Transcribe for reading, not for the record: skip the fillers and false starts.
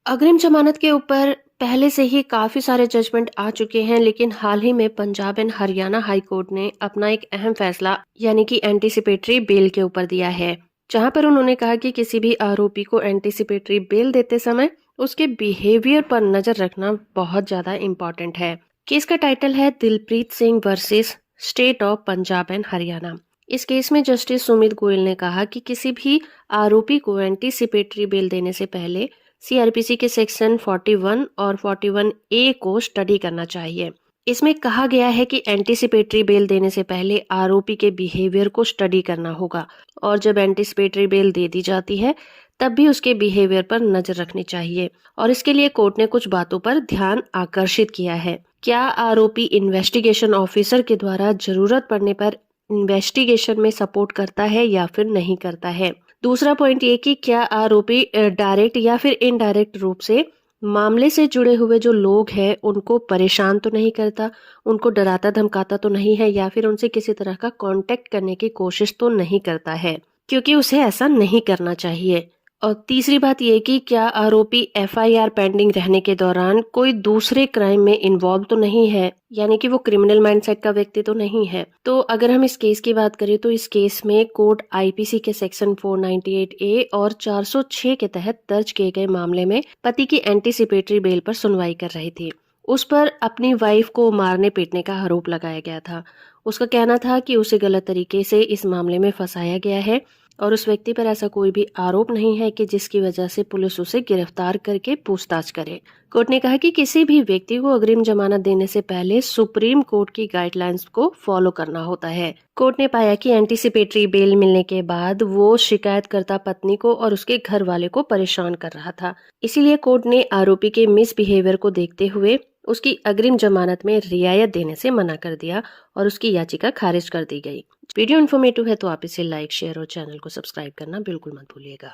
अग्रिम जमानत के ऊपर पहले से ही काफ़ी सारे जजमेंट आ चुके हैं, लेकिन हाल ही में Punjab and Haryana high court ने अपना एक अहम फैसला यानी कि एंटीसिपेटरी बेल के ऊपर दिया है, जहां पर उन्होंने कहा कि किसी भी आरोपी को एंटीसिपेटरी बेल देते समय उसके बिहेवियर पर नजर रखना बहुत ज़्यादा इम्पोर्टेंट है। केस का टाइटल है Dilpreet Singh versus state of Punjab and Haryana. इस केस में जस्टिस सुमित गोयल ने कहा कि किसी भी आरोपी को एंटीसिपेटरी बेल देने से पहले सीआरपीसी के सेक्शन 41 और 41 ए को स्टडी करना चाहिए। इसमें कहा गया है कि एंटीसिपेटरी बेल देने से पहले आरोपी के बिहेवियर को स्टडी करना होगा, और जब एंटीसिपेटरी बेल दे दी जाती है तब भी उसके बिहेवियर पर नजर रखनी चाहिए। और इसके लिए कोर्ट ने कुछ बातों पर ध्यान आकर्षित किया है। क्या आरोपी इन्वेस्टिगेशन ऑफिसर के द्वारा जरूरत पड़ने पर इन्वेस्टिगेशन में सपोर्ट करता है या फिर नहीं करता है। दूसरा पॉइंट ये कि क्या आरोपी डायरेक्ट या फिर इनडायरेक्ट रूप से मामले से जुड़े हुए जो लोग हैं उनको परेशान तो नहीं करता, उनको डराता धमकाता तो नहीं है, या फिर उनसे किसी तरह का कांटेक्ट करने की कोशिश तो नहीं करता है, क्योंकि उसे ऐसा नहीं करना चाहिए। और तीसरी बात ये कि क्या आरोपी एफआईआर पेंडिंग रहने के दौरान कोई दूसरे क्राइम में इन्वॉल्व तो नहीं है, यानी कि वो क्रिमिनल माइंडसेट का व्यक्ति तो नहीं है। तो अगर हम इस केस की बात करें तो इस केस में कोर्ट आईपीसी के सेक्शन 498 ए और 406 के तहत दर्ज किए गए मामले में पति की एंटीसिपेटरी बेल पर सुनवाई कर रही थी। उस पर अपनी वाइफ को मारने पीटने का आरोप लगाया गया था। उसका कहना था कि उसे गलत तरीके से इस मामले में फंसाया गया है, और उस व्यक्ति पर ऐसा कोई भी आरोप नहीं है कि जिसकी वजह से पुलिस उसे गिरफ्तार करके पूछताछ करे। कोर्ट ने कहा कि किसी भी व्यक्ति को अग्रिम जमानत देने से पहले सुप्रीम कोर्ट की गाइडलाइंस को फॉलो करना होता है। कोर्ट ने पाया कि एंटीसिपेटरी बेल मिलने के बाद वो शिकायतकर्ता पत्नी को और उसके घर वाले को परेशान कर रहा था। इसीलिए कोर्ट ने आरोपी के मिसबिहेवियर को देखते हुए उसकी अग्रिम जमानत में रियायत देने से मना कर दिया और उसकी याचिका खारिज कर दी गई। वीडियो इन्फॉर्मेटिव है तो आप इसे लाइक, शेयर और चैनल को सब्सक्राइब करना बिल्कुल मत भूलिएगा।